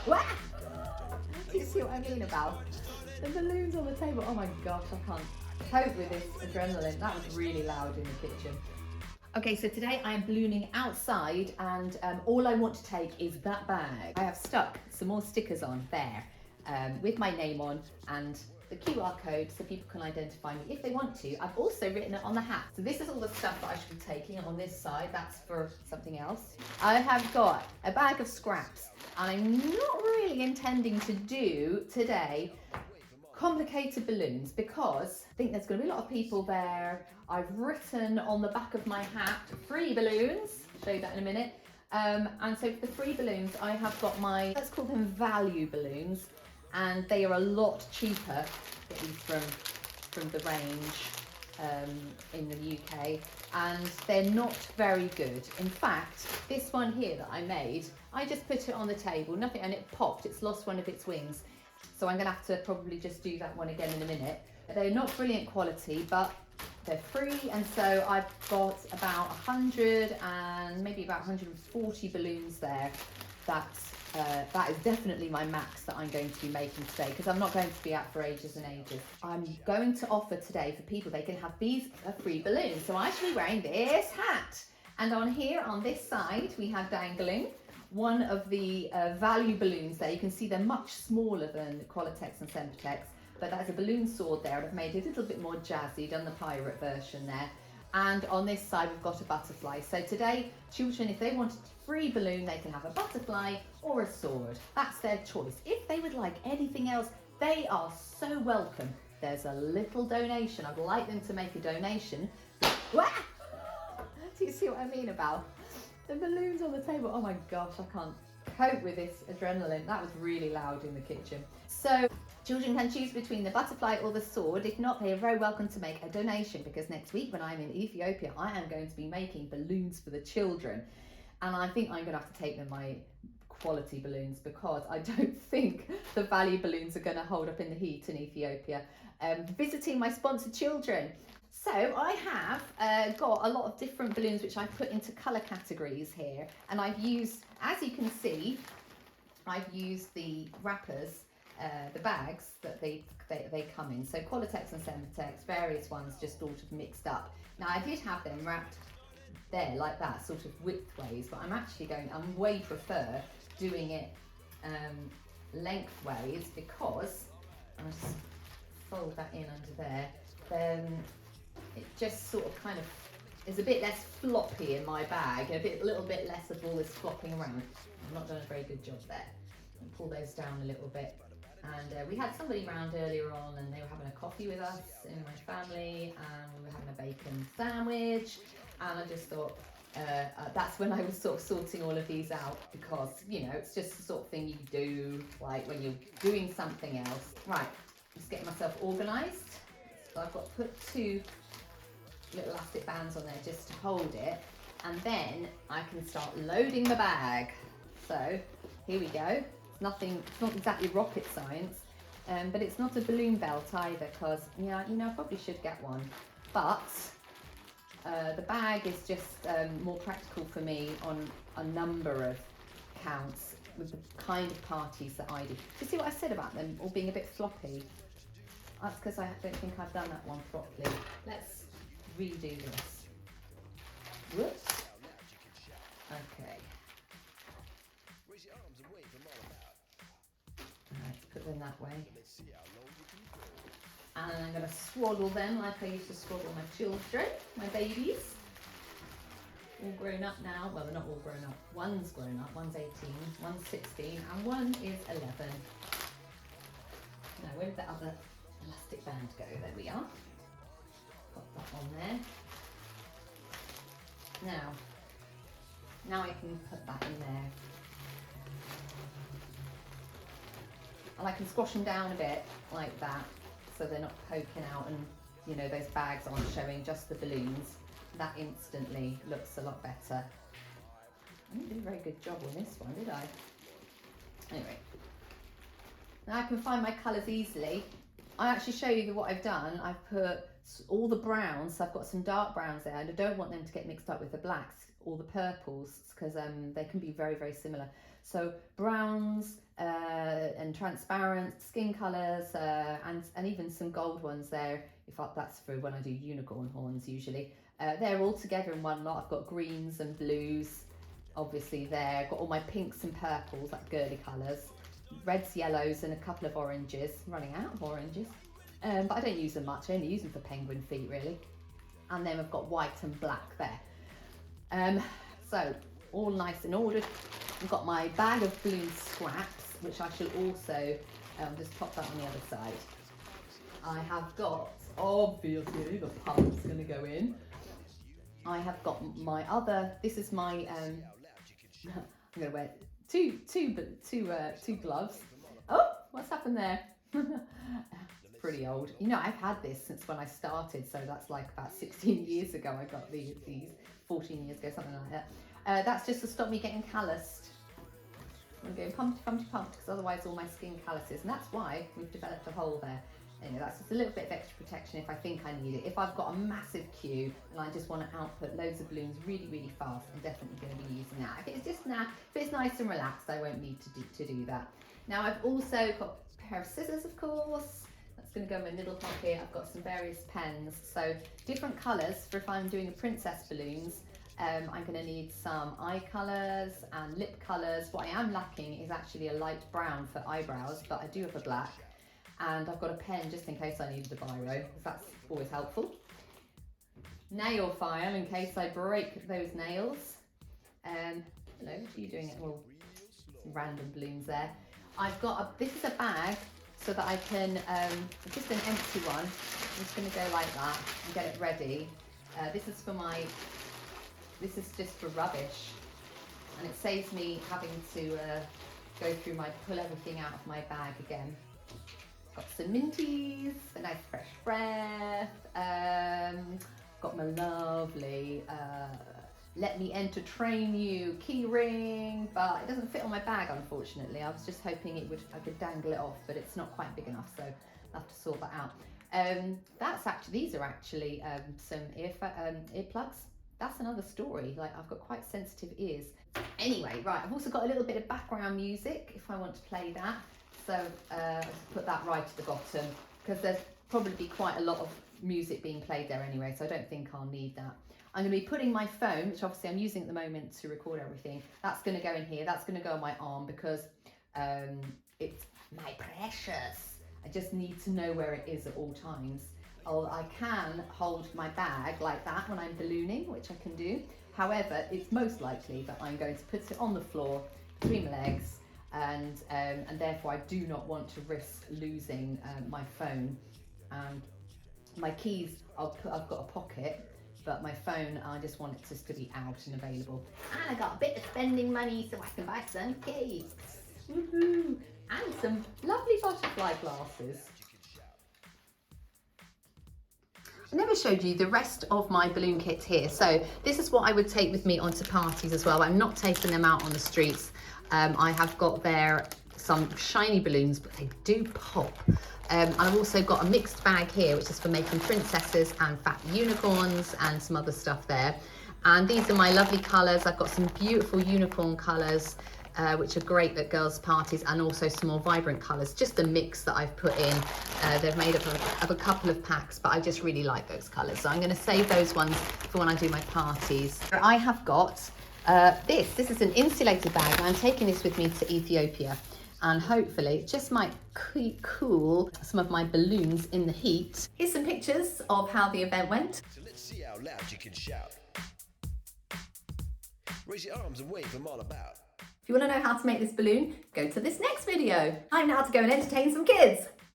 Do you see what I mean about the balloons on the table? Oh my gosh, I can't cope with this adrenaline. That was really loud in the kitchen. Okay, so today I am ballooning outside, and all I want to take is that bag. I have stuck some more stickers on there with my name on and the QR code so people can identify me if they want to. I've also written it on the hat. So this is all the stuff that I should be taking on this side. That's for something else. I have got a bag of scraps, and I'm not really intending to do today complicated balloons because I think there's going to be a lot of people there. I've written on the back of my hat free balloons. I'll show you that in a minute. And so for the free balloons, I have got my, let's call them value balloons, and they are a lot cheaper, at least from the range in the UK, and they're not very good. In fact, this one here that I made, I just put it on the table, nothing, and it popped. It's lost one of its wings. So I'm gonna have to probably just do that one again in a minute. They're not brilliant quality, but they're free, and so I've got about 100 and maybe about 140 balloons there. That is definitely my max that I'm going to be making today, because I'm not going to be out for ages and ages. I'm going to offer today for people, they can have these free balloons. So I shall be wearing this hat, and on here on this side we have dangling one of the value balloons there. You can see they're much smaller than Qualitex and Sempertex, but that's a balloon sword there, and I've made it a little bit more jazzy, done the pirate version there. And on this side we've got a butterfly. So today, children, if they wanted a free balloon, they can have a butterfly or a sword. That's their choice. If they would like anything else, they are so welcome. There's a little donation. I'd like them to make a donation. Do you see what I mean about the balloons on the table? Oh my gosh, I can't cope with this adrenaline. That was really loud in the kitchen. So children can choose between the butterfly or the sword. If not, they are very welcome to make a donation, because next week when I'm in Ethiopia, I am going to be making balloons for the children. And I think I'm going to have to take them my quality balloons, because I don't think the value balloons are going to hold up in the heat in Ethiopia. Visiting my sponsored children. So I have got a lot of different balloons which I've put into colour categories here, and I've used, as you can see, I've used the wrappers, the bags that they come in. So Qualitex and Sempertex, various ones just sort of mixed up. Now I did have them wrapped there like that, sort of widthways, but I'm way prefer doing it lengthways, because I'll just fold that in under there. Then it just sort of kind of is a bit less floppy in my bag, and a little bit less of all this flopping around. I've not done a very good job there. I'll pull those down a little bit. And we had somebody round earlier on, and they were having a coffee with us in my family, and we were having a bacon sandwich, and I just thought that's when I was sort of sorting all of these out, because, you know, it's just the sort of thing you do like when you're doing something else. Right, just getting myself organised. So I've got to put 2 little elastic bands on there just to hold it, and then I can start loading the bag. So here we go. It's not exactly rocket science, but it's not a balloon belt either, because I probably should get one, but the bag is just more practical for me on a number of counts with the kind of parties that I do. Do you see what I said about them all being a bit floppy? That's because I don't think I've done that one properly. Let's redo this. Whoops. Okay. Right, put them that way. And I'm going to swaddle them like I used to swaddle my children, my babies. All grown up now. Well, they're not all grown up. One's grown up, one's 18, one's 16, and one is 11. Now, where did that other elastic band go? There we are. Got that on there. Now I can put that in there. And I can squash them down a bit like that, so they're not poking out, and those bags aren't showing, just the balloons. That instantly looks a lot better. I didn't do a very good job on this one, did I? Anyway, now I can find my colours easily. I'll actually show you what I've done. I've put all the browns, so I've got some dark browns there, and I don't want them to get mixed up with the blacks or the purples, because they can be very, very similar. So browns, and transparent skin colours, and even some gold ones there. That's for when I do unicorn horns usually. They're all together in one lot. I've got greens and blues, obviously there. Got all my pinks and purples, like girly colours, reds, yellows, and a couple of oranges. I'm running out of oranges, but I don't use them much. I only use them for penguin feet really. And then I've got white and black there. So all nice and ordered. I've got my bag of balloon scraps, which I shall also just pop that on the other side. I have got, obviously, the pump's going to go in. I have got my other, this is my, I'm going to wear two gloves. Oh, what's happened there? It's pretty old. You know, I've had this since when I started, so that's like about 16 years ago I got these, 14 years ago, something like that. That's just to stop me getting calloused. I'm going pumped, because otherwise all my skin calluses, and that's why we've developed a hole there. Anyway, that's just a little bit of extra protection if I think I need it. If I've got a massive queue and I just want to output loads of balloons really fast, I'm definitely going to be using that. If it's just if it's nice and relaxed, I won't need to do that. Now I've also got a pair of scissors, of course. That's going to go in my middle pocket. I've got some various pens, so different colours for if I'm doing a princess balloons. I'm going to need some eye colours and lip colours. What I am lacking is actually a light brown for eyebrows, but I do have a black. And I've got a pen just in case I needed a biro, because that's always helpful. Nail file in case I break those nails. Hello, what are you doing? Well, some random balloons there. I've got this is a bag so that I can, just an empty one. I'm just going to go like that and get it ready. This is just for rubbish, and it saves me having to go through pull everything out of my bag again. Got some minties, a nice fresh breath. Got my lovely let me entertain you key ring, but it doesn't fit on my bag unfortunately. I was just hoping I could dangle it off, but it's not quite big enough, so I'll have to sort that out. These are actually some earplugs. That's another story. Like, I've got quite sensitive ears. Anyway, right, I've also got a little bit of background music if I want to play that. So I'll put that right at the bottom, because there's probably quite a lot of music being played there anyway, so I don't think I'll need that. I'm going to be putting my phone, which obviously I'm using at the moment to record everything. That's going to go in here. That's going to go on my arm because it's my precious. I just need to know where it is at all times. I can hold my bag like that when I'm ballooning, which I can do. However, it's most likely that I'm going to put it on the floor between my legs, and therefore I do not want to risk losing my phone. And my keys, I've got a pocket, but my phone, I just want it just to be out and available. And I got a bit of spending money so I can buy some cakes. Woohoo! And some lovely butterfly glasses. I never showed you the rest of my balloon kit here. So this is what I would take with me onto parties as well. I'm not taking them out on the streets. I have got there some shiny balloons, but they do pop. I've also got a mixed bag here, which is for making princesses and fat unicorns and some other stuff there. And these are my lovely colours. I've got some beautiful unicorn colours, which are great at girls' parties, and also some more vibrant colours. Just a mix that I've put in. They're made up of a couple of packs, but I just really like those colours. So I'm going to save those ones for when I do my parties. I have got this is an insulated bag, and I'm taking this with me to Ethiopia. And hopefully it just might cool some of my balloons in the heat. Here's some pictures of how the event went. So let's see how loud you can shout. Raise your arms and wave them all about. If you want to know how to make this balloon, go to this next video. Time now to go and entertain some kids.